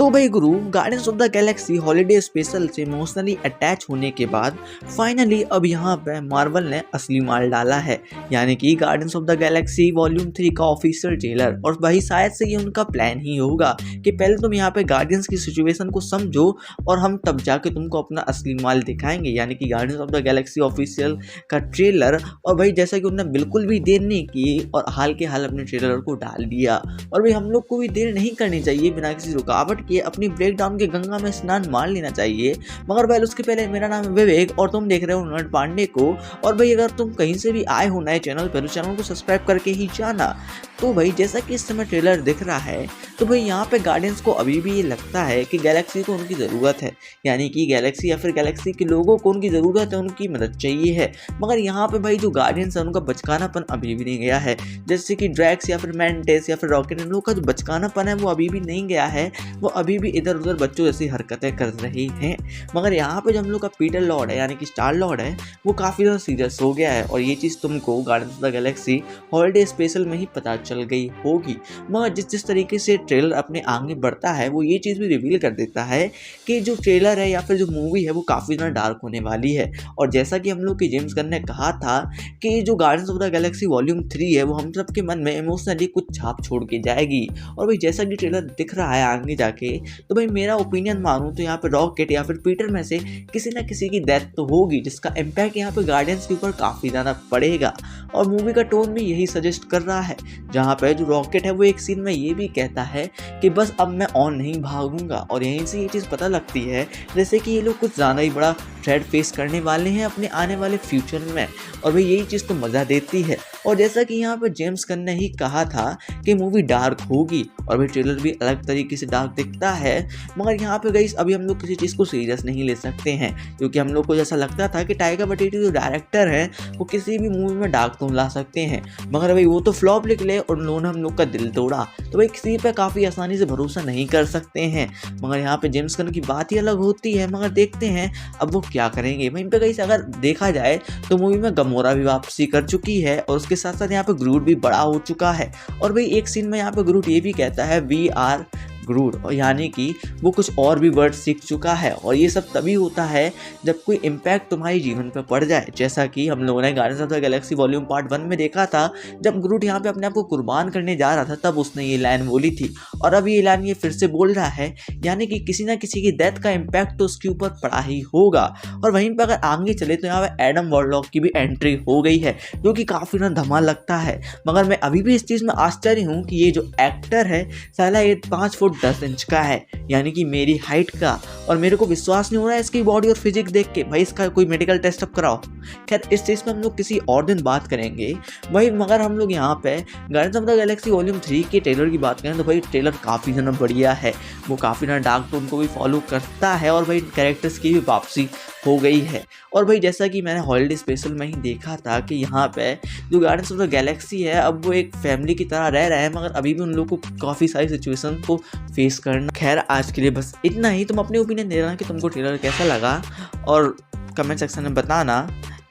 तो भाई गुरु, guardians of the Galaxy holiday special से इमोशनली अटैच होने के बाद फाइनली अब यहाँ पे मार्वल ने असली माल डाला है, यानी कि guardians of the Galaxy volume 3 का ऑफिशियल ट्रेलर। और भाई शायद से ये उनका प्लान ही होगा कि पहले तुम यहाँ पे गार्डियंस की सिचुएशन को समझो और हम तब जाके तुमको अपना असली माल दिखाएंगे, यानी कि guardians of the Galaxy official का ट्रेलर। और भाई जैसा कि उन्होंने बिल्कुल भी देर नहीं की और हाल के हाल अपने ट्रेलर को डाल दिया। और भाई हम लोग को भी देर नहीं करनी चाहिए, बिना किसी रुकावट के अपनी ब्रेकडाउन के गंगा में स्नान मार लेना चाहिए। मगर भाई उसके पहले मेरा नाम है विवेक और तुम देख रहे हो नर्ड पांडे को। और भाई अगर तुम कहीं से भी आए हो नए चैनल पर, चैनल को सब्सक्राइब करके ही जाना। तो भाई जैसा कि इस समय ट्रेलर दिख रहा है, तो भाई यहाँ पे गार्डियंस को अभी भी ये लगता है कि गैलेक्सी को उनकी ज़रूरत है, यानी कि गैलेक्सी या फिर गैलेक्सी के लोगों को उनकी ज़रूरत है, उनकी मदद चाहिए है। मगर यहाँ पे भाई जो गार्डियंस है उनका बचकानापन अभी भी नहीं गया है, जैसे कि ड्रैक्स या फिर मैंटिस या फिर रॉकेट, इन लोगों का जो बचकानापन है वो अभी भी नहीं गया है। वो अभी भी इधर उधर बच्चों जैसी हरकतें कर रहे हैं। मगर यहाँ पे जो हम लोग का पीटर लॉर्ड है, यानी कि स्टार लॉर्ड है, वो काफ़ी ज़्यादा सीरियस हो गया है। और ये चीज़ तुमको guardians of the Galaxy holiday special में ही पता चल गई होगी। मगर जिस तरीके से ट्रेलर अपने आगे बढ़ता है, वो ये चीज़ भी रिवील कर देता है कि जो ट्रेलर है या फिर जो मूवी है वो काफ़ी ज़्यादा डार्क होने वाली है। और जैसा कि हम लोग की जेम्स गन ने कहा था कि जो guardians of the Galaxy volume 3 है वो हम सबके मन में इमोशनली कुछ छाप छोड़ के जाएगी। और भाई जैसा कि ट्रेलर दिख रहा है आगे जाके, तो भाई मेरा ओपिनियन मानूं तो यहाँ पे रॉकेट या फिर पीटर में से किसी ना किसी की डेथ तो होगी, जिसका इम्पैक्ट यहाँ पे गार्डियंस के ऊपर काफ़ी ज़्यादा पड़ेगा। और मूवी का टोन भी यही सजेस्ट कर रहा है, जहाँ पे जो रॉकेट है वो एक सीन में ये भी कहता है कि बस अब मैं ऑन नहीं भागूंगा। और यहीं से ये चीज़ पता लगती है जैसे कि ये लोग कुछ ज़्यादा ही बड़ा थ्रेट फेस करने वाले हैं अपने आने वाले फ्यूचर में। और भाई यही चीज़ तो मज़ा देती है। और जैसा कि यहाँ पर जेम्स गन ने ही कहा था कि मूवी डार्क होगी, और भाई ट्रेलर भी अलग तरीके से डार्क दिखता है। मगर यहाँ पे गाइस अभी हम लोग किसी चीज़ को सीरियस नहीं ले सकते हैं, क्योंकि हम लोग को जैसा लगता था कि टाइगर वाइटिटी जो डायरेक्टर है वो किसी भी मूवी में डार्क तो ला सकते हैं। मगर भाई वो तो फ्लॉप निकले और उन्होंने हम लोग का दिल तोड़ा, तो भाई किसी पे काफ़ी आसानी से भरोसा नहीं कर सकते हैं। मगर यहाँ पे जेम्स गन की बात ही अलग होती है। मगर देखते हैं अब वो क्या करेंगे। वहीं पे गाइस अगर देखा जाए तो मूवी में गमोरा भी वापसी कर चुकी है, और उसके साथ साथ यहाँ पे ग्रूट भी बड़ा हो चुका है। और भाई एक सीन में यहाँ पे ग्रूट ये भी कहता है वी आर ग्रूट, और यानी कि वो कुछ और भी वर्ड सीख चुका है। और ये सब तभी होता है जब कोई इम्पैक्ट तुम्हारे जीवन पर पड़ जाए, जैसा कि हम लोगों ने guardians of the Galaxy volume part 1 में देखा था। जब ग्रूट यहाँ पे अपने आप को कुर्बान करने जा रहा था, तब उसने ये लाइन बोली थी, और अब ये लाइन ये फिर से बोल रहा है, यानी कि किसी ना किसी की डेथ का इम्पैक्ट तो उसके ऊपर पड़ा ही होगा। और वहीं पर अगर आगे चले तो यहाँ पे एडम वॉरलॉक की भी एंट्री हो गई है, जो कि काफ़ी ना धमाल लगता है। मगर मैं अभी भी इस चीज़ में आश्चर्य हूँ कि ये जो एक्टर है साला ये 5 फुट 10 इंच का है, यानी कि मेरी हाइट का। और मेरे को विश्वास नहीं हो रहा है इसकी बॉडी और फिजिक्स देख के। भाई इसका कोई मेडिकल टेस्ट अप कराओ। खैर इस चीज़ में हम लोग किसी और दिन बात करेंगे भाई। मगर हम लोग यहाँ पे guardians of the Galaxy volume 3 के ट्रेलर की बात करें तो भाई ट्रेलर काफ़ी ज़्यादा बढ़िया है। वो काफ़ी ज़्यादा डार्क टोन को भी फॉलो करता है, और भाई कैरेक्टर्स की भी वापसी हो गई है। और भाई जैसा कि मैंने हॉलीडे स्पेशल में ही देखा था कि यहाँ पे जो गार्डियंस ऑफ द गैलेक्सी है अब वो एक फैमिली की तरह रह रहा है, मगर अभी भी उन लोगों को काफ़ी सारी सिचुएशन को फेस करना। खैर आज के लिए बस इतना ही। तुम अपने ओपिनियन दे देना कि तुमको ट्रेलर कैसा लगा, और कमेंट सेक्शन में बताना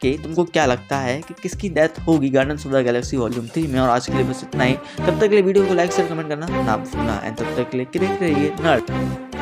कि तुमको क्या लगता है कि किसकी डेथ होगी guardians of the Galaxy volume 3 में। और आज के लिए बस इतना ही। तब तक के लिए वीडियो को लाइक शेयर कमेंट करना ना भूलना। एंड तब तक के लिए देखते रहिए नर्ड।